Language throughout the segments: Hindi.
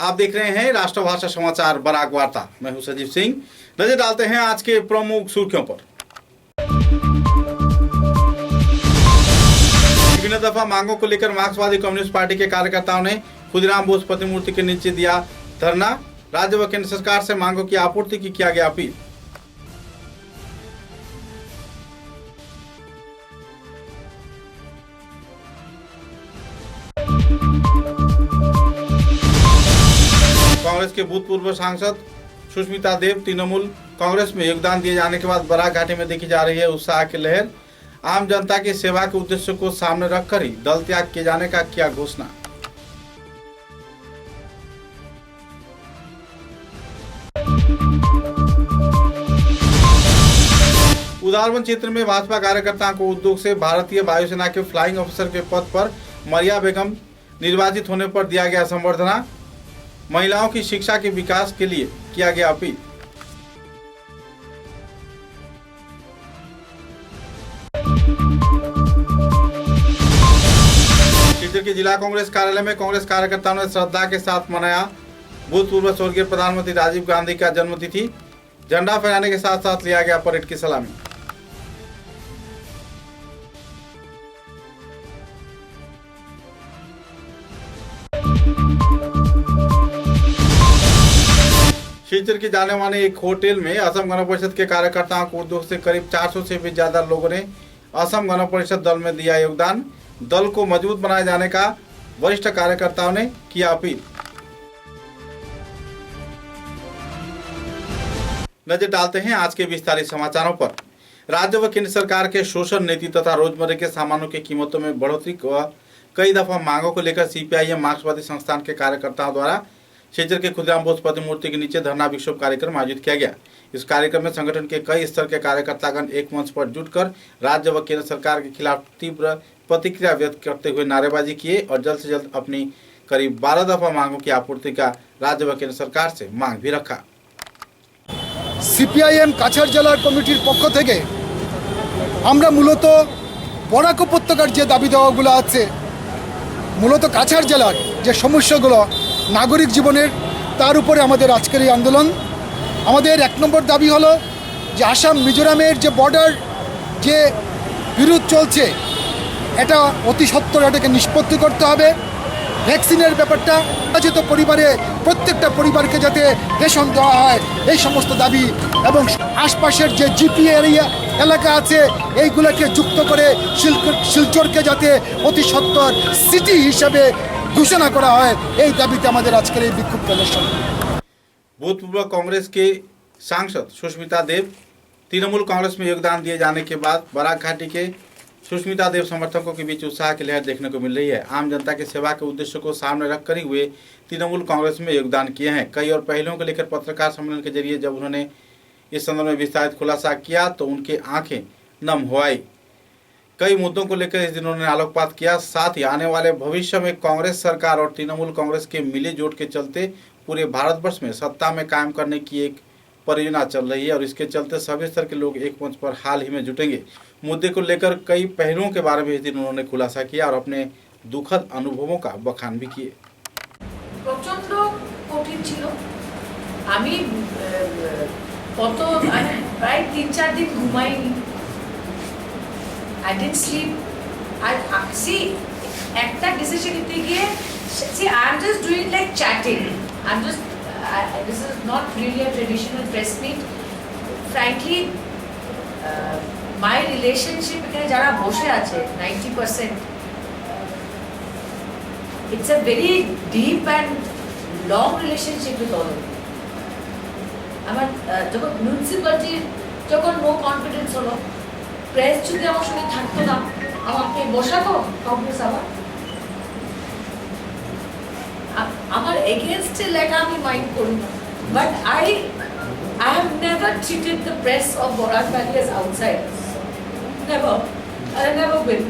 आप देख रहे हैं राष्ट्रभाषा समाचार बराक वार्ता। मैं हूं सजीव सिंह। नजर डालते हैं आज के प्रमुख सुर्खियों पर। विभिन्न दफा मांगों को लेकर मार्क्सवादी कम्युनिस्ट पार्टी के कार्यकर्ताओं ने खुदीराम बोस प्रतिमूर्ति के नीचे दिया धरना। राज्य व केंद्र सरकार से मांगों की आपूर्ति की किया गया अपील। कांग्रेस के भूतपूर्व सांसद सुष्मिता देव तृणमूल कांग्रेस में योगदान दिए जाने के बाद बराक घाटी में देखी जा रही है उत्साह की लहर। आम जनता की सेवा के उद्देश्य को सामने रखकर ही दल त्याग किए जाने का किया घोषणा। उदारवन क्षेत्र में भाजपा कार्यकर्ताओं को उद्योग से भारतीय वायुसेना के फ्लाइंग ऑफिसर के पद पर मरिया बेगम निर्वाचित होने पर दिया गया संबर्धना। महिलाओं की शिक्षा के विकास के लिए किया गया अपील। शिवचर के जिला कांग्रेस कार्यालय में कांग्रेस कार्यकर्ताओं ने श्रद्धा के साथ मनाया भूतपूर्व स्वर्गीय प्रधानमंत्री राजीव गांधी का जन्मतिथि। झंडा फहराने के साथ साथ लिया गया परेड की सलामी। शिवचर के जाने माने एक होटल में असम गण परिषद के कार्यकर्ताओं को उद्योग से करीब 400 से भी ज्यादा लोगों ने असम गण परिषद दल में दिया योगदान। दल को मजबूत बनाए जाने का वरिष्ठ कार्यकर्ताओं ने किया अपील। नजर डालते हैं आज के विस्तारित समाचारों पर। राज्य व केंद्र सरकार के शोषण नीति तथा रोजमर्रा के सामानों की कीमतों में बढ़ोतरी व कई दफा मांगों को लेकर सीपीआईएम मार्क्सवादी संस्थान के कार्यकर्ताओं द्वारा शिवचर के खुदीराम बोस प्रतिमूर्ति के नीचे धरना विक्षोभ कार्यक्रम आयोजित किया गया। इस कार्यक्रम में संगठन के कई स्तर के कार्यकर्तागण एक मंच पर जुटकर राज्य व केंद्र सरकार के खिलाफ तीव्र प्रतिक्रिया व्यक्त करते हुए नारेबाजी किए और जल्द से जल्द अपनी करीब 12 दफा मांगों की आपूर्ति का राज्य व केंद्र सरकार से मांग भी रखा। सीपीआईएम काछाड़ जिला कमिटिर पक्ष थेके आमरा मूलत बराक उपत्यकार जे दाबी देওয়াগুলো আছে मूलत काछाड़ जिलार जे समस्यागुलो नागरिक जीवनेर तार उपरे आमादेर आजकेर এই आंदोलन। आमादेर एक नम्बर दाबी हलो जे आसाम मिजोरामेर जे बॉर्डार जे विरोध चलছে এটা অতি সত্বর এটাকে নিষ্পত্তি করতে হবে। ভ্যাকসিনের ব্যাপারটা তো পরিবারে প্রত্যেকটা পরিবারকে যাতে রেশন দেওয়া হয় এই সমস্ত দাবি এবং আশপাশের যে জিপি এরিয়া এলাকা আছে এইগুলোকে যুক্ত করে শিলচরকে যাতে অতি সত্বর সিটি হিসেবে घोषणा करा है এই দাবিতে আমাদের আজকের এই বিক্ষোভ প্রদর্শন। भूतपूर्व कांग्रेस के सांसद सुष्मिता देव तृणमूल कांग्रेस में योगदान दिए जाने के बाद बराक घाटी के सुष्मिता देव समर्थकों के बीच उत्साह की लहर देखने को मिल रही है। आम जनता की सेवा के उद्देश्य को सामने रखकर ही वे तृणमूल कांग्रेस में योगदान किए हैं। कई और पहलुओं को लेकर पत्रकार सम्मेलन के जरिए जब उन्होंने इस संदर्भ में विस्तारित खुलासा किया तो उनके आंखें नम हो आई। कई मुद्दों को लेकर इस दिन उन्होंने आलोकपात किया। साथ ही आने वाले भविष्य में कांग्रेस सरकार और तृणमूल कांग्रेस के मिले जोट के चलते पूरे भारतवर्ष में सत्ता में कायम करने की एक परियोजना चल रही है और इसके चलते सभी स्तर के लोग एक मंच पर हाल ही में जुटेंगे। मुद्दे को लेकर कई पहलुओं के बारे में इस दिन उन्होंने खुलासा किया और अपने दुखद अनुभवों का बखान भी किए। प्रचंड कठिन छिलो। आमी कत प्राय 3-4 दिन घुमाइনি। I didn't sleep. I see একটা ডিসিশন নিতে গিয়ে see I'm just doing like chatting. This is not really a traditional press meet. Frankly, my relationship এখানে যারা বসে আছে 90% it's a very deep and long relationship with all of you. আমার যখন মিউনিসিপ্যালিটির যখন নো কনফিডেন্স হলো প্রেস যদি আমার সঙ্গে থাকতো না আমাকে বসাতো কংগ্রেস আমার এগেইনস্টে লেখা আমি মাইন্ড করি না but I have never treated the press of Borak Valley as outsiders. Never. I never will.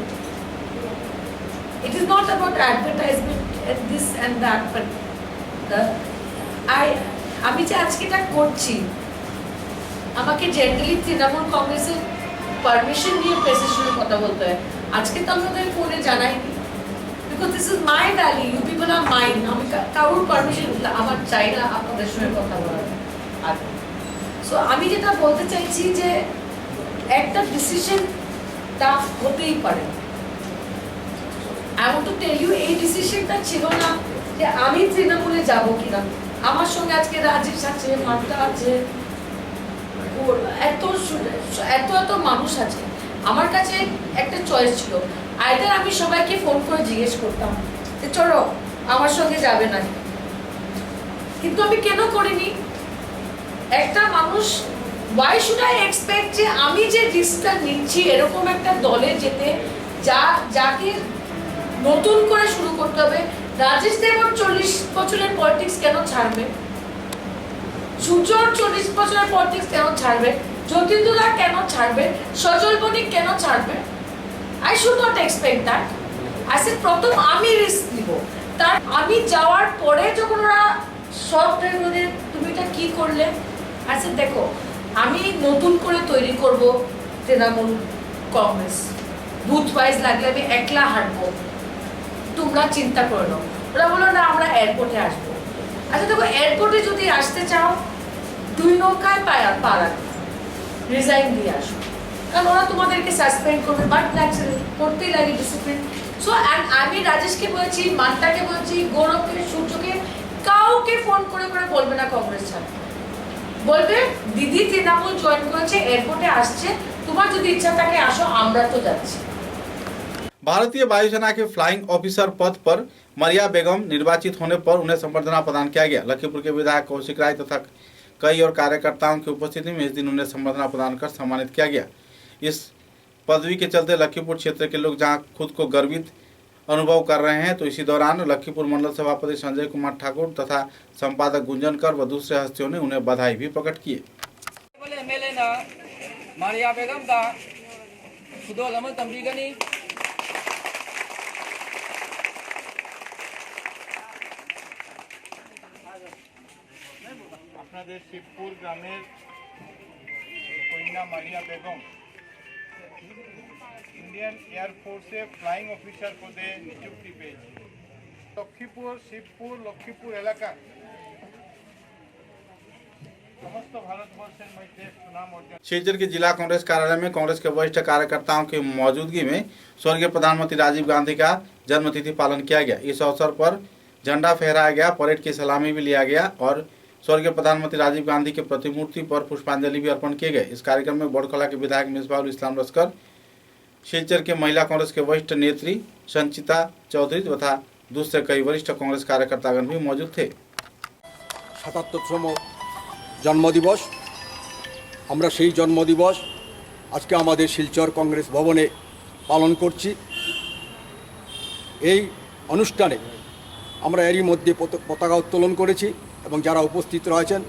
It is not about advertisement and this and that but আমি যে আজকে এটা করছি আমাকে জেনারেলি তৃণমূল পারমিশন নিয়ে প্রেসের সঙ্গে কথা বলতে হয়। আজকে তো আমাদের ফোনে জানাইনি because this is my valley, you people are mine. আমি কারোর পারমিশন আমার চাই না আপনাদের সঙ্গে কথা বলার। সো আমি যেটা বলতে চাইছি যে একটা ডিসিশন টাফ হতেই পারে। I want to tell you এই ডিসিশনটা ছিল না যে আমি তৃণমূলে যাব কিনা। আমার সঙ্গে আজকে রাজেশ আছে, মাত্রা আছে, এত এত মানুষ আছে। আমার কাছে একটা চয়েস ছিল, আইদার আমি সবাইকে ফোন করে জিজ্ঞেস করতাম যে চলো আমার সঙ্গে যাবে না, কিন্তু আমি কেন করিনি। একটা মানুষ why should I expect যে আমি যে রিস্কটা নিচ্ছি এরকম একটা দলে যেতে যাকে নতুন করে শুরু করতে হবে। রাজেশ দেব 40 বছরের পলিটিক্স কেন ছাড়বে? সূর্যর 40 বছরের পলিটিক্স কেন ছাড়বে? জ্যোতির্দুলা কেন ছাড়বে? সজল বণিক কেন ছাড়বে? I should not expect that. I said প্রথম আমি রিস্ক নিব, তার আমি যাওয়ার পরে যখন ওরা সব তুমি এটা কি করলে, I said দেখো আমি নতুন করে তৈরি করব তৃণমূল কংগ্রেস, বুথ ওয়াইজ লাগলে আমি একলা হাঁটবো, তোমরা চিন্তা করে নাও। ওরা বললো না আমরা এয়ারপোর্টে আসবো। আচ্ছা দেখো এয়ারপোর্টে যদি আসতে চাও 2 নৌকায় পারা রিজাইন দিয়ে আসো, কারণ ওরা তোমাদেরকে সাসপেন্ড করবে, বাট ন্যাচারালি করতেই লাগে ডিসিপ্লিন। সো আমি রাজেশকে বলেছি, মান্টাকে বলেছি, গৌরবকে, সূর্যকে, কাউকে ফোন করে করে বলবে না কংগ্রেস ছাড়, বলবে দিদি তৃণমূল জয়েন করেছে, এয়ারপোর্টে আসছে, তোমার যদি ইচ্ছা থাকে আসো, আমরা তো যাচ্ছি। भारतीय वायुसेना के फ्लाइंग ऑफिसर पद पर मरिया बेगम निर्वाचित होने पर उन्हें संबर्धना प्रदान किया गया। लखीमपुर के विधायक कौशिक राय तथा कई और कार्यकर्ताओं की उपस्थिति में इस दिन उन्हें संबर्धना प्रदान कर सम्मानित किया गया। इस पदवी के चलते लखीमपुर क्षेत्र के लोग जहां खुद को गर्वित अनुभव कर रहे हैं, तो इसी दौरान लखीमपुर मंडल सभापति संजय कुमार ठाकुर तथा संपादक गुंजनकर व दूसरे हस्तियों ने उन्हें बधाई भी प्रकट किए। मारिया बेगम का खुदोल अमल तंबीगनी আপনাদের শিবপুর গ্রামের কন্যা মারিয়া বেগম ইন্ডিয়ান এয়ারফোর্সে ফ্লাইং অফিসার পদে নিযুক্তি পেয়েছে। লক্ষ্মীপুর এলাকার समस्त भारतवर्षের মধ্যে সুনাম অর্জন। शिलचर के जिला कांग्रेस कार्यालय में कांग्रेस के वरिष्ठ कार्यकर्ताओं की मौजूदगी में स्वर्गीय प्रधानमंत्री राजीव गांधी का जन्मतिथि पालन किया गया। इस अवसर पर झंडा फहराया गया, परेड की सलामी भी लिया गया और स्वर्गीय प्रधानमंत्री राजीव गांधी के प्रतिमूर्ति पर पुष्पांजलि भी अर्पण किए गए। इस कार्यक्रम में बोड़खला के विधायक मिसबाहुल इस्लाम लश्कर, शिलचर के महिला कांग्रेस के वरिष्ठ नेत्री संचिता चौधरी तथा दूसरे कई वरिष्ठ कांग्रेस कार्यकर्तागण भी मौजूद थे। ৭৭তম জন্মদিবস, আমরা সেই জন্মদিবস আজকে আমাদের শিলচর কংগ্রেস ভবনে পালন করছি। এই অনুষ্ঠানে আমরা এরই মধ্যে পতাকা উত্তোলন করেছি এবং যারা উপস্থিত রয়েছেন,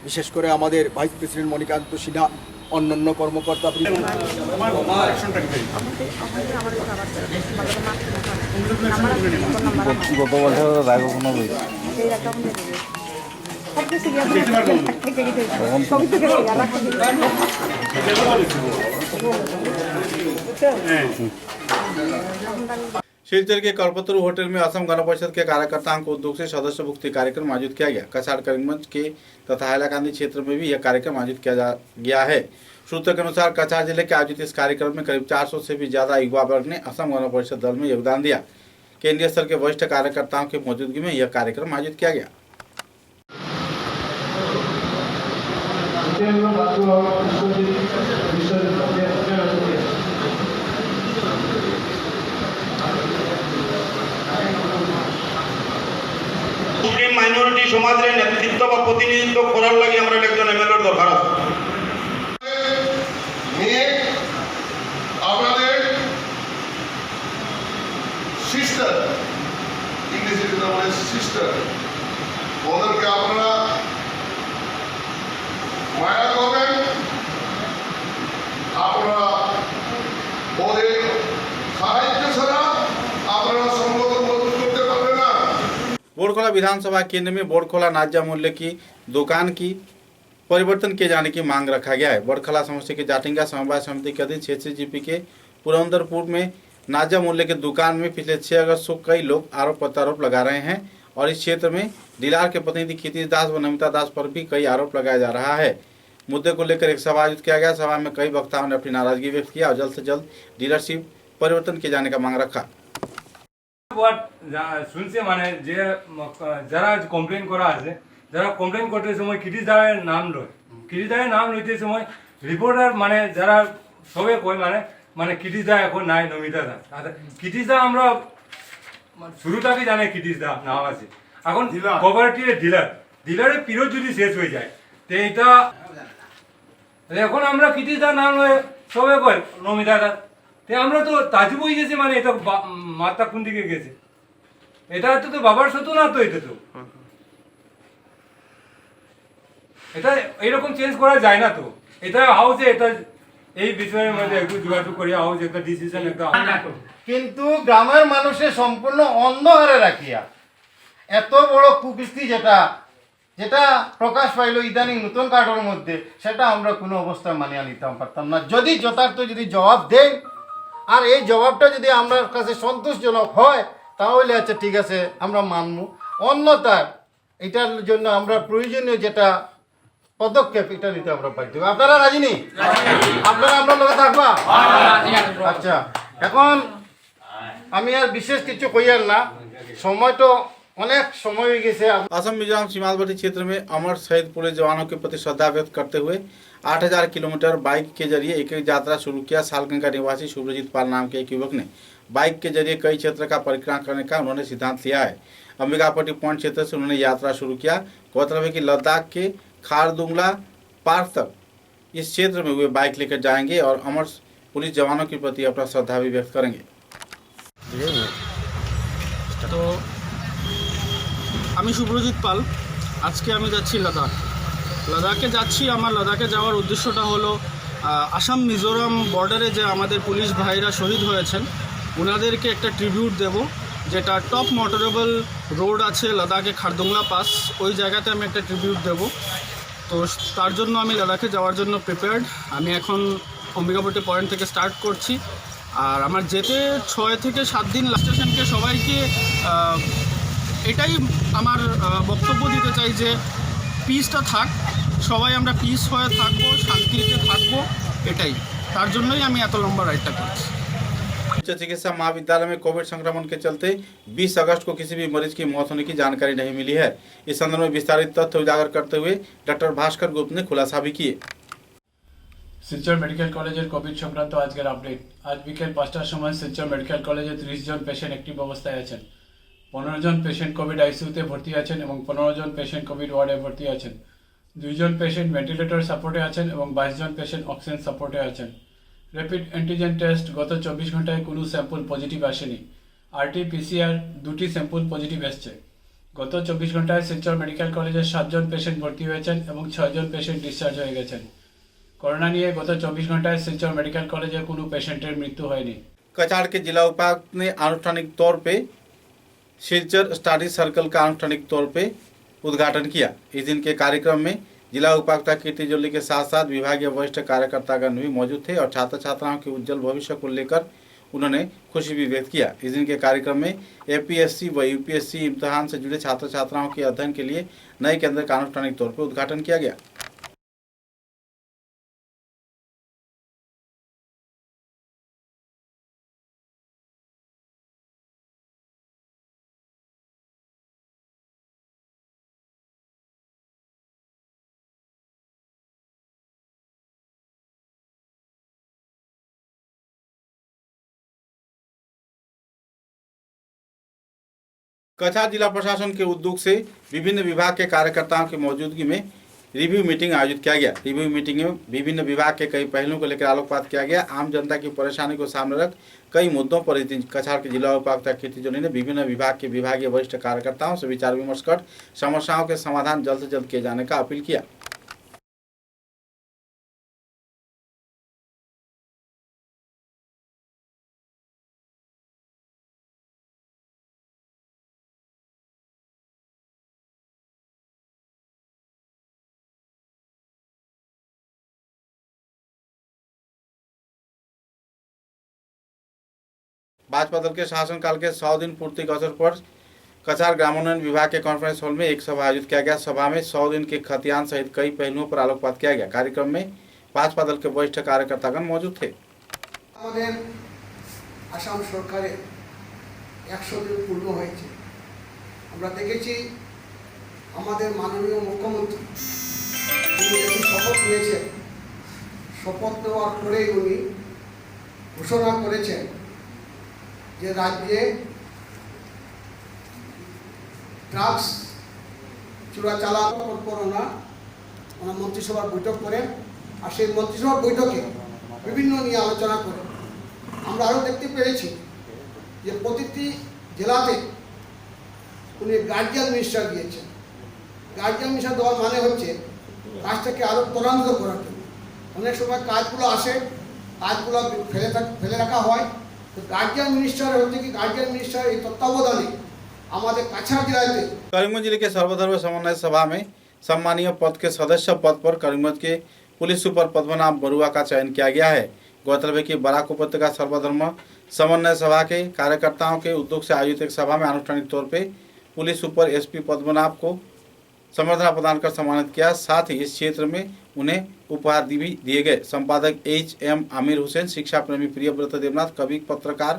বিশেষ করে আমাদের ভাইস প্রেসিডেন্ট মণিকান্ত সিনহা, অন্যান্য কর্মকর্তা शिलचर के कल्पतरु होटल में असम गण परिषद के कार्यकर्ताओं को उद्योग से सदस्य मुक्ति कार्यक्रम आयोजित किया गया। कछाड़ करीमगंज के तथा हैलाकांदी क्षेत्र में भी यह कार्यक्रम आयोजित किया गया है। सूत्रों के अनुसार कछाड़ जिले के आयोजित इस कार्यक्रम में करीब 400 से भी ज्यादा युवा वर्ग ने असम गण परिषद दल में योगदान दिया। केंद्रीय स्तर के वरिष्ठ कार्यकर्ताओं की मौजूदगी में यह कार्यक्रम आयोजित किया गया। মুসলিম মাইনরিটি সমাজের নেতৃত্ব বা প্রতিনিধিত্ব করার লাগি আমরা একজন এমএলএর দরকার আছে। নিয়ে আপনাদের সিস্টার, ইংরেজিতে বলে সিস্টার, ওদেরকে আপনারা মায়া করবেন, আপনারা ওদের সাহায্য ছাড়া আপনারা সংগঠন মজবুত করতে পারবেন না। बोड़खोला विधानसभा केंद्र में बोड़खोला नाज्या मूल्य की दुकान की परिवर्तन किए जाने की मांग रखा गया है। बोड़खला समष्टि के जाटिंगा समवाय समिति के अधीन क्षेत्रीय जीपी के पुरंदरपुर में नाजा मूल्य की दुकान में पिछले 6 अगस्त को कई लोग आरोप प्रत्यारोप लगा रहे हैं और इस क्षेत्र में डीलर के प्रतिनिधि क्षितिज दास व नमिता दास पर भी कई आरोप लगाया जा रहा है। मुद्दे को लेकर एक सभा आयोजित किया गया। सभा में कई वक्ताओं ने अपनी नाराजगी व्यक्त किया और जल्द से जल्द डीलरशिप परिवर्तन किए जाने का मांग रखा। শুনছে মানে যে যারা কমপ্লেন করা আছে, যারা কমপ্লেন করতে সময় ক্ষিতিজদারের নাম লয়, ক্ষিতিজদারের নাম লইতে সময় রিপোর্টার মানে যারা সবে কয় মানে মানে ক্ষিতিজদা এখন নাই নমিতা দা। ক্ষিতিজদা আমরা শুরু থেকে জানে ক্ষিতিজদা নাম আছে, এখন কোঅপারেটিভের ডিলারের পিরিয়ড যদি শেষ হয়ে যায় তো এটা এখন আমরা ক্ষিতিজদার নাম লয় সবে কয় নমিতা দা। আমরা তো তাজু বই গেছি মানে এটা মাথা কোন দিকে গেছে, এটা তো বাবার শত্রু না, তো এটা তো এটা এরকম চেঞ্জ করা যায় না। তো এটা হাউসে এটা এই বিষয়ের মধ্যে একটু যোগাযোগ করি, হাউস একটা ডিসিশন একটা কিন্তু গ্রামের মানুষের সম্পূর্ণ অন্ধ হারে রাখিয়া এত বড় কুকীর্তি যেটা যেটা প্রকাশ পাইল ইদানিং নতুন কার্ডের মধ্যে, সেটা আমরা কোনো অবস্থায় মানিয়ে নিতে পারতাম না। যদি যথার্থ যদি জবাব দেয় আর এই জবাবটা যদি আমার কাছে সন্তোষজনক হয় তাহলে আচ্ছা ঠিক আছে আমরা মানব, অন্যথায় এটার জন্য আমরা প্রয়োজনীয় যেটা পদক্ষেপ এটা নিতে আমরা বাধ্য। আপনারা রাজি নেই? আপনারা আমরা লোকে থাকবা? আচ্ছা, এখন আমি আর বিশেষ কিছু কইয়ার না, সময় তো অনেক समय हो गए। असम मिजोरम सीमावर्ती क्षेत्र में अमर शहीद पुलिस जवानों के प्रति श्रद्धा व्यक्त करते हुए 8000 किलोमीटर बाइक के जरिए एक यात्रा शुरू किया। सालगंगा निवासी शुभ्रजीत पाल नाम के एक युवक ने बाइक के जरिए कई क्षेत्र का परिक्रमा करने का उन्होंने सिद्धांत लिया है। अंबिकापट्टी पॉइंट क्षेत्र से उन्होंने यात्रा शुरू किया। गौरतलब है कि लद्दाख के खारदुंगला पार्क तक इस क्षेत्र में वे बाइक लेकर जाएंगे और अमर पुलिस जवानों के प्रति अपना श्रद्धा भी व्यक्त करेंगे। तो আমি শুভ্রজিৎ পাল, আজকে আমি যাচ্ছি লাদাখে যাচ্ছি। আমার লাদাখে যাওয়ার উদ্দেশ্যটা হলো আসাম মিজোরাম বর্ডারে যে আমাদের পুলিশ ভাইরা শহীদ হয়েছেন ওনাদেরকে একটা ট্রিবিউট দেব, যেটা টপ মোটরেবল রোড আছে লাদাখে খারদুংলা পাস, ওই জায়গাতে আমি একটা ট্রিবিউট দেব। তো তার জন্য আমি লাদাখে যাওয়ার জন্য প্রিপেয়ার্ড। আমি এখন অম্বিকাপট্টি পয়েন্ট থেকে স্টার্ট করছি। আর আমার যেতে 6 থেকে 7 দিন স্টেশনকে সবাইকে এটাই আমার বক্তব্য দিতে চাই যে পিসটা থাক, সবাই আমরা পিস হয়ে থাকবো, শান্তিতে থাকবো, এটাই তার জন্যই আমি এত লম্বা রাইডটা করছি। उच्च चिकित्सा महाविद्यालय में कोविड संक्रमण के चलते 20 अगस्त को किसी भी मरीज की मौत होने की जानकारी नहीं मिली है। इस संदर्भ में विस्तारित तथ्य उजागर करते हुए डॉक्टर भास्कर गुप्त ने खुलासा भी किए। শিলচর মেডিকেল কলেজের কোভিড সংক্রান্ত আজকের আপডেট। আজ বিকেল 5টার সময় শিলচর মেডিকেল কলেজে 30 জন পেশেন্ট অ্যাক্টিভ অবস্থায় আছেন। 15 জন পেশেন্ট কোভিড আইসিইউতে ভর্তি আছেন এবং 15 জন পেশেন্ট কোভিড ওয়ার্ডে ভর্তি আছেন। 2 জন পেশেন্ট ভেন্টিলেটর সাপোর্টে আছেন এবং 22 জন পেশেন্ট অক্সিজেন সাপোর্টে আছেন। র্যাপিড অ্যান্টিজেন টেস্ট গত 24 ঘন্টায় কোনো স্যাম্পল পজিটিভ আসেনি। আরটি পিসিআর 2টি স্যাম্পল পজিটিভ এসছে। গত 24 ঘন্টায় শিলচর মেডিকেল কলেজে 7 জন পেশেন্ট ভর্তি হয়েছেন এবং 6 জন পেশেন্ট ডিসচার্জ হয়ে গেছেন। कोरोना নিয়ে গত 24 ঘন্টায় শিলচর মেডিকেল কলেজে কোনো পেশেন্টের মৃত্যু হয়নি। कछाड़ के जिला उपायुक्त ने आनुष्ठानिक तौर पे शिलचर स्टडी सर्कल का आनुष्ठानिक तौर पे उद्घाटन किया। इस दिन के कार्यक्रम में जिला उपायुक्त कीर्ति जोली के साथ साथ विभागीय वरिष्ठ कार्यकर्तागण भी मौजूद थे और छात्र छात्राओं के उज्जवल भविष्य को लेकर उन्होंने खुशी भी व्यक्त किया। इस दिन के कार्यक्रम में एपीएससी व यूपीएससी इम्तिहान से जुड़े छात्र छात्राओं के अध्ययन के लिए नए केंद्र का आनुष्ठानिक तौर पर उद्घाटन किया गया। कछाड़ जिला प्रशासन के उद्योग से विभिन्न विभाग के कार्यकर्ताओं की मौजूदगी में रिव्यू मीटिंग आयोजित किया गया। रिव्यू मीटिंग में विभिन्न विभाग के कई पहलुओं को लेकर आलोकपात किया गया। आम जनता की परेशानी को सामने रख कई मुद्दों पर इस दिन कछाड़ के जिला उपायुक्त कीर्ति जोली ने विभिन्न विभाग के विभागीय वरिष्ठ कार्यकर्ताओं से विचार विमर्श कर समस्याओं के समाधान जल्द से जल्द किए जाने का अपील किया। भाजपा दल के शासनकाल के 100 दिन पूर्ति के अवसर पर कछार ग्रामोन्नयन विभाग के कॉन्फ्रेंस हॉल में एक सभा आयोजित किया गया। सभा में 100 दिन के खतियान सहित कई पहलुओं पर आलोकपात किया गया। कार्यक्रम में भाजपा दल के वरिष्ठ कार्यकर्तागण मौजूद थे। आसाम सरकार 100 दिन पूर्ण হয়েছে। আমরা দেখেছি আমাদের মাননীয় মুখ্যমন্ত্রী উনি যখন শপথ নিয়েছেন, শপথ নেওয়ার পরেই উনি ঘোষণা করেছেন যে রাজ্যে ড্রাগস চোরাচালান করবো না। ওনার মন্ত্রিসভার বৈঠক করেন, আর সেই মন্ত্রিসভার বৈঠকে বিভিন্ন নিয়ে আলোচনা করেন। আমরা আরও দেখতে পেরেছি যে প্রতিটি জেলাতে উনি গার্জিয়ান মিনিস্টার দিয়েছেন। গার্জিয়ান মিনিস্টার দেওয়ার মানে হচ্ছে কাজটাকে আরও ত্বরান্বিত করার জন্য। অনেক সময় কাজগুলো আসে, কাজগুলো ফেলে রাখা হয়। তো গার্জিয়ান মিনিস্টার হচ্ছে কি, গার্জিয়ান মিনিস্টার এই তত্ত্বাবধানে আমাদের কাছাড় জেলাতে करीमगंज जिले के सर्वधर्म समन्वय सभा में सम्मानीय पद के सदस्य पद पर करीमगंज के पुलिस सुपर पद्मनाभ बरुआ का चयन किया गया है। गौरतलब है कि बराक उपत्यका सर्वधर्म समन्वय सभा के कार्यकर्ताओं के उद्योग से आयोजित एक सभा में आनुष्ठानिक तौर पे पुलिस सुपर एसपी पद्मनाभ को संबर्धना प्रदान कर सम्मानित किया। साथ ही इस क्षेत्र में उन्हें उपहार भी दिए गए। संपादक HM आमिर हुसैन, शिक्षा प्रेमी प्रियव्रत देवनाथ, कवि, पत्रकार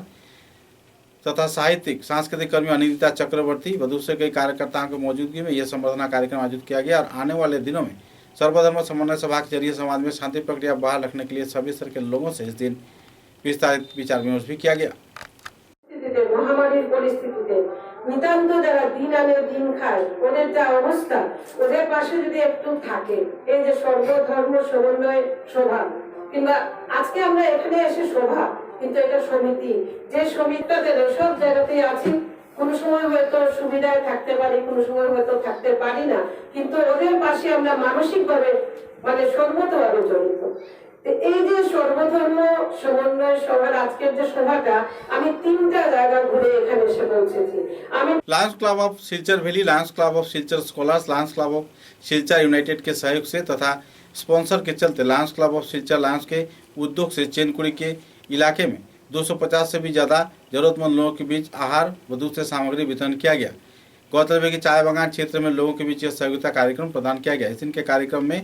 तथा साहित्यिक सांस्कृतिक कर्मी अनिंदिता चक्रवर्ती व दूसरे कई कार्यकर्ताओं की मौजूदगी में यह संबर्धना कार्यक्रम आयोजित किया गया। और आने वाले दिनों में सर्वधर्म समन्वय सभा के जरिए समाज में शांति प्रक्रिया बहाल रखने के लिए सभी स्तर के लोगों से इस दिन विस्तारित विचार विमर्श भी किया गया। महामारीर परिस्थितिते निताন্ত যারা দিন আনে দিন খায়, ওদের যা অবস্থা, ওদের পাশে যদি একটু থাকে এই যে সর্বধর্ম সমন্বয় সভা, কিংবা আজকে আমরা এখানে এসে সভা, কিন্তু এটা সমিতি, যে সমিতিটাতে সব জায়গাতেই আছি। কোনো সময় হয়তো সুবিধায় থাকতে পারি, কোনো সময় হয়তো থাকতে পারি না, কিন্তু ওদের পাশে আমরা মানসিকভাবে মানে সর্বতভাবে জড়িত। এই যে সর্বধর্ম সমন্বয় সভার আজকের যে সভাটা, আমি 3টা জায়গা ঘুরে এখানে এসে পৌঁছেছি। আমি Lions club of Silchar valley, Lions club of Silchar scholars, Lions club of Silchar United के सहयोग से तथा स्पॉन्सर के चलते Lions club of Silchar Lions के उद्योग से चेनकुड़ी के इलाके में 250 से भी ज़्यादा जरूरतमंद लोगों के बीच आहार व दूसरे सामग्री वितरण किया गया। गौरतलब है कि चाय बागान क्षेत्र में लोगों के बीच यह सहयोगिता कार्यक्रम प्रदान किया गया। इस दिन के कार्यक्रम में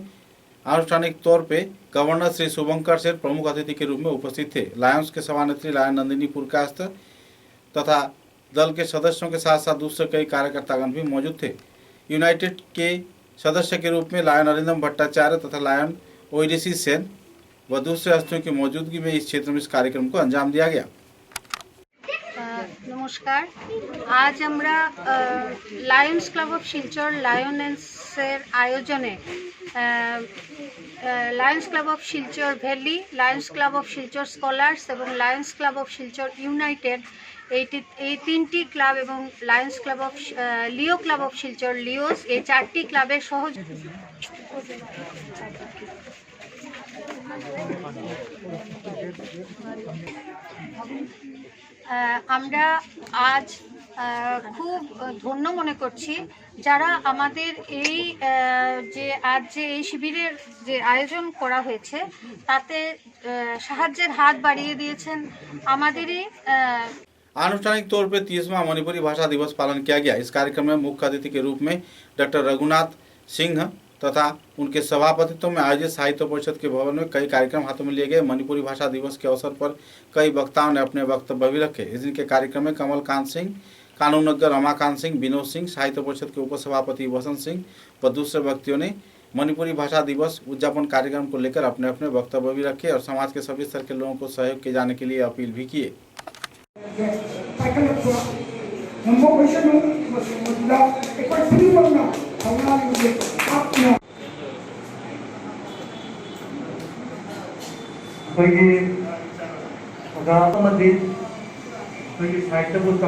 आनुष्ठानिक तौर पे गवर्नर श्री शुभंकर सेठ प्रमुख अतिथि के रूप में उपस्थित थे। लायंस के सभानेत्री लायन नंदिनी पुरकास्त तथा दल के सदस्यों के साथ साथ दूसरे कई कार्यकर्तागण भी मौजूद थे। यूनाइटेड के सदस्य के रूप में लायन अरिंदम भट्टाचार्य तथा लायन ओईडीसी सेन व दूसरे हस्तियों की मौजूदगी में इस क्षेत्र में इस कार्यक्रम को अंजाम दिया गया। नमस्कार, आज আমরা লায়ন্স ক্লাব অফ শিলচর লায়নেন্সের আয়োজনে Lions club of Silchar valley, Lions club of Silchar scholars এবং Lions club of Silchar united এই 3টি ক্লাব এবং Lions club of Leo club of Silchar Leos, এই 4টি ক্লাবের আমরা আজ খুব ধন্য মনে করছি যারা আমাদের এই যে আজ যে এই শিবিরের যে আয়োজন করা হয়েছে তাতে সাহায্যের হাত বাড়িয়ে দিয়েছেন আমাদেরই। आनुष्ठानिक तौर पर 30वां मणिपुरी भाषा दिवस पालन किया गया। इस कार्यक्रम में मुख्य अतिथि के रूप में डॉक्टर रघुनाथ सिंह तथा उनके सभापतित्व में आयोजित साहित्य परिषद के भवन में कई कार्यक्रम हाथों में लिए गए। मणिपुरी भाषा दिवस के अवसर पर कई वक्ताओं ने अपने वक्तव्य भी रखे। इस दिन के कार्यक्रम में कमलकांत सिंह, कानूनज्ञ रमाकांत सिंह, विनोद सिंह, साहित्य परिषद के उपसभापति वसंत सिंह व दूसरे व्यक्तियों ने मणिपुरी भाषा दिवस उद्यापन कार्यक्रम को लेकर अपने अपने वक्तव्य भी रखे और समाज के सभी स्तर के लोगों को सहयोग किए जाने के लिए अपील भी किए। साहित्य पुस्तक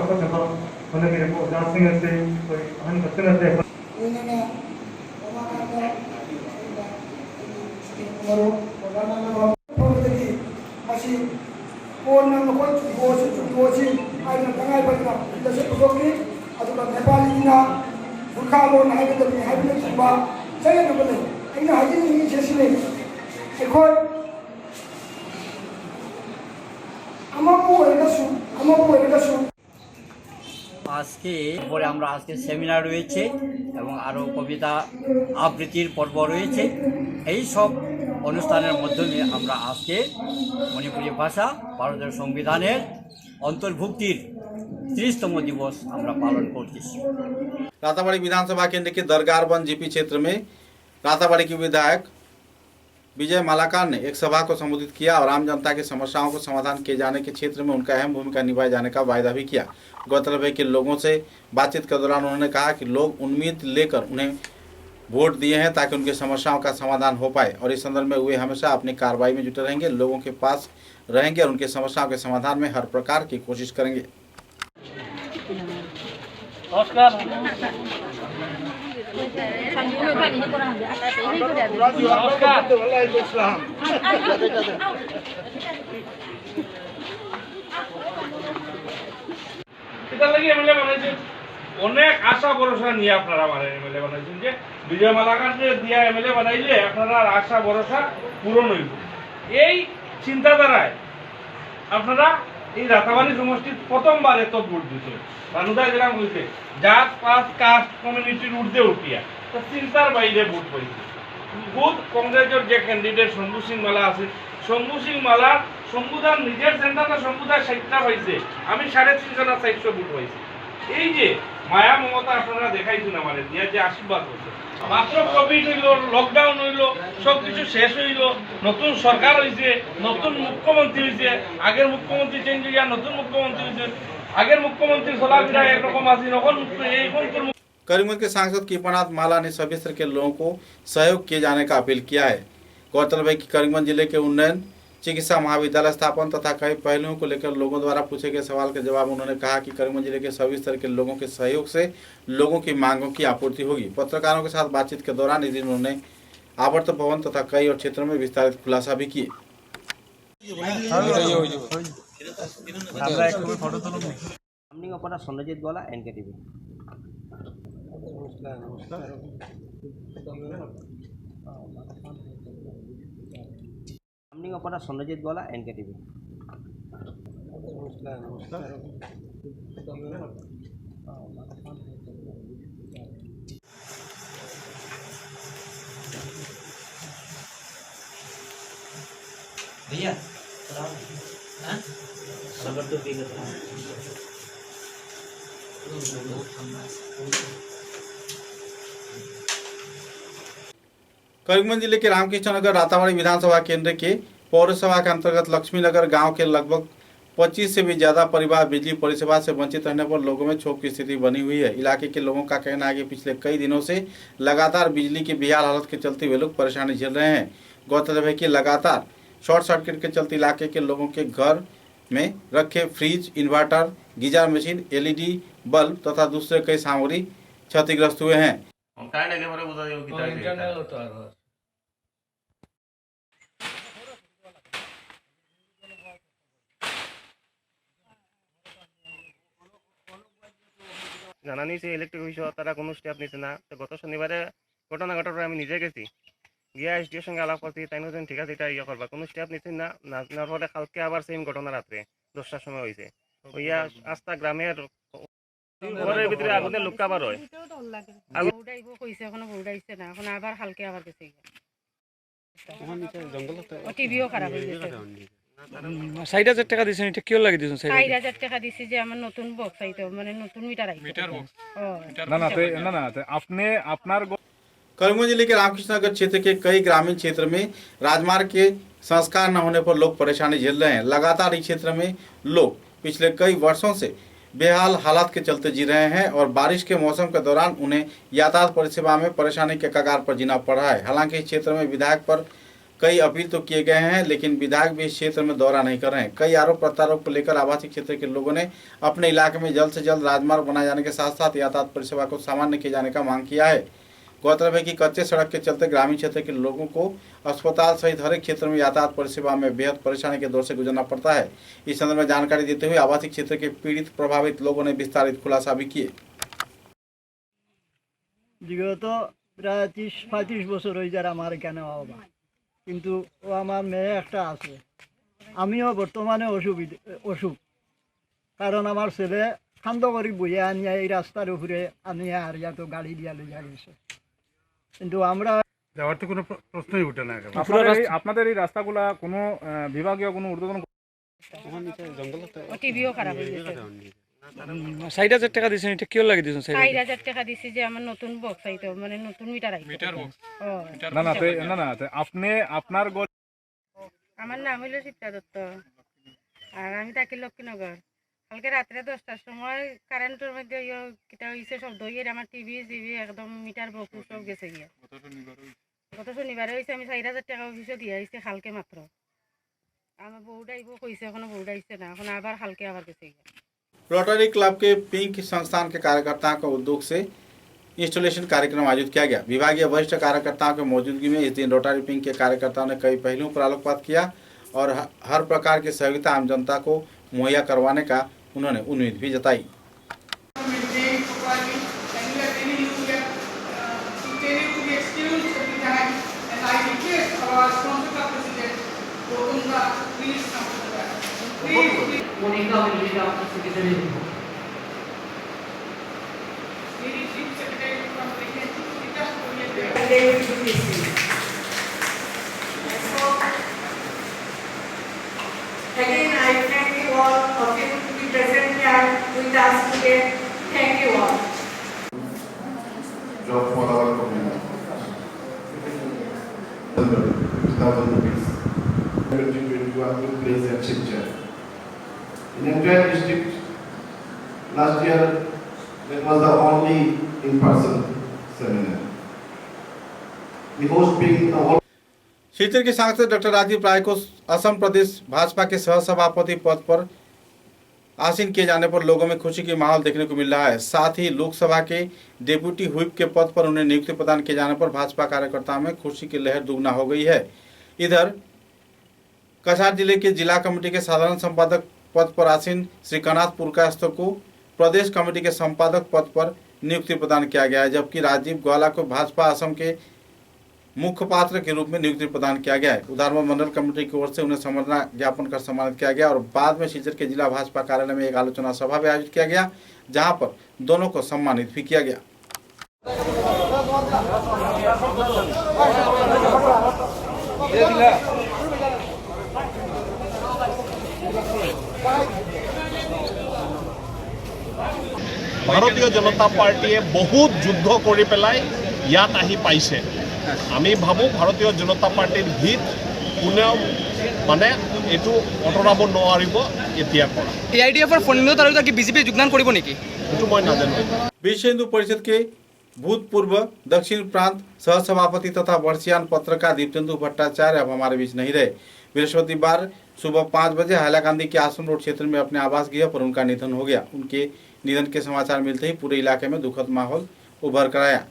Ama আজকে পরে আমরা আজকে সেমিনার রয়েছে এবং আরও কবিতা আবৃত্তির পর্ব রয়েছে। এই সব অনুষ্ঠানের মাধ্যমে আমরা আজকে মণিপুরী ভাষা ভারতের সংবিধানের অন্তর্ভুক্তির 30তম दिवस আমরা পালন করতেছি। राताबाड़ी विधानसभा केंद्र के दरगारबंद जीपी क्षेत्र में राताबाड़ी के विधायक विजय मालाकार ने एक सभा को संबोधित किया और आम जनता की समस्याओं को समाधान किए जाने के क्षेत्र में उनका अहम भूमिका निभाए जाने का वायदा भी किया। गौरतलब है कि लोगों से बातचीत के दौरान उन्होंने कहा कि लोग उम्मीद लेकर उन्हें वोट दिए हैं ताकि उनकी समस्याओं का समाधान हो पाए और इस संदर्भ में वे हमेशा अपनी कार्रवाई में जुटे रहेंगे, लोगों के पास रहेंगे और उनकी समस्याओं के समाधान में हर प्रकार की कोशिश करेंगे। অনেক আশা ভরসা নিয়ে আপনারা মানে এমএলএ বানাইছেন যে বিজয় মালাকার যে দিয়া এমএলএ বানাইলে আপনারা আশা ভরসা পূরণ হইব। এই চিন্তাধারায় আপনারা এই রাতাবাড়ি সমষ্টির প্রথমবার এত ভোট দিচ্ছে। বানুদায় যেরকম হয়েছে জাত পাত কাস্ট কমিউনিটির ঊর্ধ্বে উঠিয়া তো চিন্তার বাইরে ভোট পাইছে। ভোট কংগ্রেসের যে ক্যান্ডিডেট শম্ভু সিং মালা আছে, শম্ভু সিং মালার শম্ভুদার নিজের সেন্টারে শম্ভুদার 60টা পাইছে, আমি 350 না 400 ভোট পাইছি। এই যে মায়া মমতা আপনারা দেখাইছেন আমাদের দিয়া যে আশীর্বাদ করছে, মাত্র কোভিড হইল, লকডাউন হইল, সবকিছু শেষ হইল, নতুন সরকার হয়েছে, নতুন মুখ্যমন্ত্রী হয়েছে, আগের মুখ্যমন্ত্রী চেঞ্জ হইয়া নতুন মুখ্যমন্ত্রী হয়েছে, আগের মুখ্যমন্ত্রী চলাফেরা একরকম আছে, এখন करीमगंज के सांसद कृपानाथ माला ने सभी स्तर के लोगों को सहयोग किए जाने का अपील किया है। गौरतलब है कि करीमगंज जिले के उन्नयन, चिकित्सा महाविद्यालय स्थापन तथा कई पहलुओं को लेकर लोगों द्वारा पूछे गए सवाल के जवाब उन्होंने कहा कि करीमगंज जिले के सभी स्तर के लोगों के सहयोग से लोगों की मांगों की आपूर्ति होगी। पत्रकारों के साथ बातचीत के दौरान इस दिन उन्होंने आवर्त भवन तथा कई और क्षेत्रों में विस्तारित खुलासा भी किए। সন্ধ্যজিৎ গলা এনকেটিভি। সন্ধ্যজিৎ গলা এনকেটিভি। भैया सबर तो भी करीमगंज जिले के रामकृष्ण नगर राताबाड़ी विधानसभा केंद्र के पौरसभा के अंतर्गत लक्ष्मीनगर गांव के लगभग 25 से भी ज्यादा परिवार बिजली परिसेवा से वंचित रहने पर लोगों में क्षोभ की स्थिति बनी हुई है। इलाके के लोगों का कहना है कि पिछले कई दिनों से लगातार बिजली की बेहाल हालत के चलते वे लोग परेशानी झेल रहे हैं। गौरतलब है कि लगातार शॉर्ट सर्किट के चलते इलाके के लोगों के घर में रखे fridge, inverter, geyser machine, LED bulb तथा दूसरे कई सामग्री क्षतिग्रस्त हुए हैं। জানা নিয়েছি ইলেকট্রিক অফিসও তারা কোনো স্টেপ নিচ্ছে না। তো গত শনিবারে ঘটনা ঘটার পরে আমি নিজে গেছি, গিয়া এসডিওর সঙ্গে আলাপ করছি, তাই বলছেন ঠিক আছে এটা ইয়ে করবা, কোনো স্টেপ নিচ্ছেন না। না নেওয়ার ফলে কালকে আবার সেম ঘটনা রাত্রে 10টার সময় হয়েছে। হইয়া আস্তা গ্রামের ঘরের ভিতরে আগুনে লুকা আবার হয়। এখন আবার হালকে আবার গেছে টিভিও খারাপ হয়ে গেছে। 60,000 টাকা দিছেন, এটা কিও লাগি দিছেন? 60,000 টাকা দিছি যে আমার নতুন বক্স আইতো, মানে নতুন মিটার আইতো। মিটার বক্স না আপনি আপনার करीमगंज जिले के रामकृष्ण नगर क्षेत्र के कई ग्रामीण क्षेत्र में राजमार्ग के संस्कार न होने पर लोग परेशानी झेल रहे हैं। लगातार इस क्षेत्र में लोग पिछले कई वर्षों से बेहाल हालात के चलते जी रहे हैं और बारिश के मौसम के दौरान उन्हें यातायात परिसेवा में परेशानी के कगार पर जीना पड़ रहा है। हालांकि इस क्षेत्र में विधायक पर कई अपील तो किए गए हैं, लेकिन विधायक भी इस क्षेत्र में दौरा नहीं कर रहे हैं। कई आरोप प्रत्यारोप को लेकर आवासीय क्षेत्र के लोगों ने अपने इलाके में जल्द से जल्द राजमार्ग बनाए जाने के साथ साथ यातायात परिसेवा को सामान्य किए जाने का मांग किया है। गौरतलब है कि कच्चे सड़क के चलते ग्रामीण क्षेत्र के लोगों को अस्पताल सहित हर एक क्षेत्र में यातायात परिसेवा में बेहद परेशानी के दौर से गुजरना पड़ता है। इस संदर्भ में जानकारी देते हुए आवासीय क्षेत्र के पीड़ित प्रभावित लोगों ने विस्तारित खुलासा भी किए। বিগত প্রায় 30-35 বছর হয়ে যায় আমার এখানে বাবা, কিন্তু ও আমার মেয়ে একটা আছে, আমিও বর্তমানে অসুখ, কারণ আমার ছেলে শান্ত করে বইয়া আনিয়া এই রাস্তার উপরে আনিয়া আর ইয়া তো গাড়ি দিয়া লইয়া গেছে, কিন্তু আমরা যাওয়ার তো কোনো প্রশ্নই উঠে না। আপনাদের এই রাস্তাগুলা কোনো বিভাগীয় কোনো ঊর্ধ্বতন টিভিও খারাপ হয়ে গেছে। 60,000 টাকা দিয়েছেন, এটা কেউ লাগিয়ে দিয়েছেন? 60,000 টাকা দিছি যে আমার নতুন বক্স আইতো, মানে নতুন মিটার আইতো। না আপনি আপনার আমার নাম হইল শিপ্রা দত্ত আর আমি থাকি লক্ষ্মীনগর। কালকে রাত্রে 10টার সময় কারেন্টের মধ্যে কিটা হইছে শব্দ হইয়ে আমার টিভি একদম মিটার বক্স সব গেছে গিয়া। গত শনিবারে হয়েছে, আমি 4,000 টাকা অফিসে দিয়ে আসছি কালকে মাত্র। আমার বউটা আইব কইছে, এখনো বউটা আইছে না, এখন আবার কালকে আবার গেছে গিয়া। रोटरी क्लब के पिंक संस्थान के कार्यकर्ताओं के उद्योग से इंस्टॉलेशन कार्यक्रम आयोजित किया गया। विभागीय वरिष्ठ कार्यकर्ताओं की मौजूदगी में इस दिन रोटरी पिंक के कार्यकर्ताओं ने कई पहलुओं पर आलोकपात किया और हर प्रकार की सहयोगिता आम जनता को मुहैया करवाने का उन्होंने उम्मीद भी जताई। Monica will lead after secretary. Again, I thank you all for being present here with us today. Thank you all. Job for our community. 1,000 rupees. 2021 will place at Silchar. In entire district, last year, that was the only in-person seminar. The host being the whole. शिवचर के सांसद डॉक्टर राजीव राय को असम प्रदेश भाजपा के सह सभापति पद पर आसीन किए जाने पर लोगों में खुशी की माहौल देखने को मिल रहा है। साथ ही लोकसभा के डेप्यूटी व्हिप के पद पर उन्हें नियुक्ति प्रदान किए जाने पर भाजपा कार्यकर्ताओं में खुशी की लहर दुगना हो गई है। इधर कछार जिले के जिला कमेटी के साधारण संपादक पद पर आसीन श्री कनाथ पुरकायस्थ को प्रदेश कमेटी के संपादक पद पर नियुक्ति प्रदान किया गया है, जबकि राजीव ग्वाला को भाजपा असम के मुख्य पात्र के रूप में नियुक्ति प्रदान किया गया है। उधारमल मंडल कमेटी की ओर से उन्हें सम्मानना ज्ञापन कर सम्मानित किया गया और बाद में शिवचर के जिला भाजपा कार्यालय में एक आलोचना सभा भी आयोजित किया गया, जहां पर दोनों को सम्मानित भी किया गया। ভাৰতীয় জনতা পাৰ্টীয়ে বহুত যুদ্ধ কৰি পেলাই ইয়াত আহি পাইছে। আমি ভাবোঁ ভাৰতীয় জনতা পাৰ্টীৰ হিত কোনেও মানে এইটো অঁতৰাব নোৱাৰিব এতিয়া কৰা। AIDF ফোনত আৰু কি বিজেপি যোগদান কৰিব নেকি? এইটো মই নাজানো। विश्व हिंदू परिषद के भूतपूर्व दक्षिण प्रांत सह सभापति तथा वर्षियान पत्रकार दीपचंदु भट्टाचार्य अब हमारे बीच नहीं रहे। बृहस्पतिवार सुबह 5 बजे हाइलाकांदी के आश्रम रोड क्षेत्र में अपने आवास गृह पर उनका निधन हो गया। उनके निधन के समाचार मिलते ही पूरे इलाके में दुखद माहौल उभर कर आया।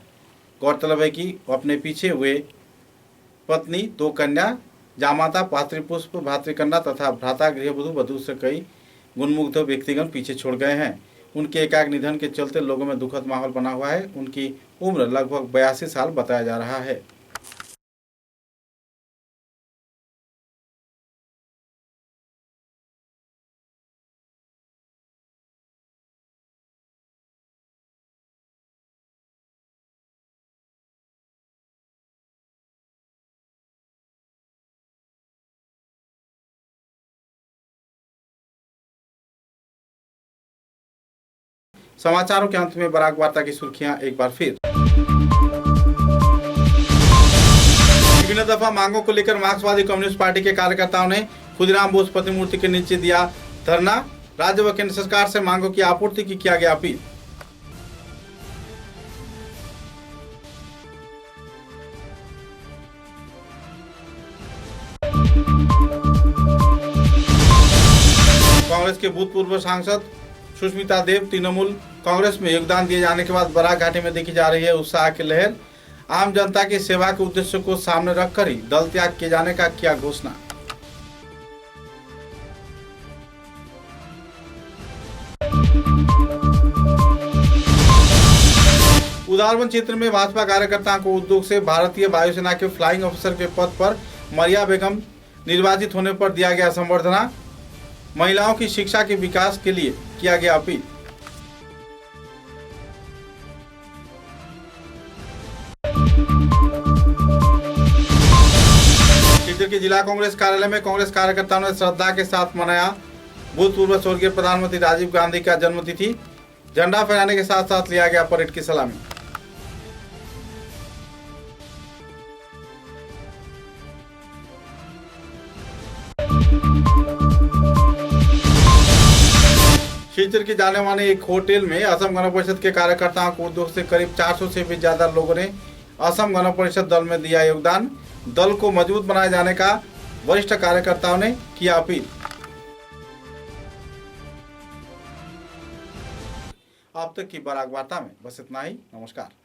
गौरतलब है कि अपने पीछे हुए पत्नी, 2 कन्या, जामाता, पात्रीपुष्प, भातृकन्या तथा भ्राता गृहवधू वधू से कई गुणमुग्ध व्यक्तिगण पीछे छोड़ गए हैं। उनके एकाएक निधन के चलते लोगों में दुखद माहौल बना हुआ है। उनकी उम्र लगभग 82 साल बताया जा रहा है। समाचारों के अंत में बराक वार्ता की सुर्खियां एक बार फिर। विभिन्न दफा मांगों को लेकर मार्क्सवादी कम्युनिस्ट पार्टी के कार्यकर्ताओं ने खुदीराम बोस प्रतिमूर्ति के नीचे दिया धरना। राज्य व केंद्र सरकार से मांगों की आपूर्ति की किया गया अपील। कांग्रेस के भूतपूर्व सांसद सुष्मिता देव तृणमूल कांग्रेस में योगदान दिए जाने के बाद बराक घाटी में देखी जा रही है उत्साह की लहर। आम जनता की सेवा के उद्देश्य को सामने रखकर ही दल त्याग किए जाने का किया घोषणा। उधारवन क्षेत्र में भाजपा कार्यकर्ताओं को उद्योग से भारतीय वायुसेना के फ्लाइंग ऑफिसर के पद पर मरिया बेगम निर्वाचित होने पर दिया गया संबर्धना। महिलाओं की शिक्षा के विकास के लिए किया गया अपील। सीकर के जिला कांग्रेस कार्यालय में कांग्रेस कार्यकर्ताओं ने श्रद्धा के साथ मनाया भूतपूर्व स्वर्गीय प्रधानमंत्री राजीव गांधी का जन्मतिथि। झंडा फहराने के साथ साथ लिया गया परेड की सलामी। शिलचर के जाने माने एक होटल में असम गण परिषद के कार्यकर्ताओं को उद्योग से करीब 400 से भी ज्यादा लोगों ने असम गण परिषद दल में दिया योगदान। दल को मजबूत बनाए जाने का वरिष्ठ कार्यकर्ताओं ने किया अपील। अब तक की बराक वार्ता में बस इतना ही। नमस्कार।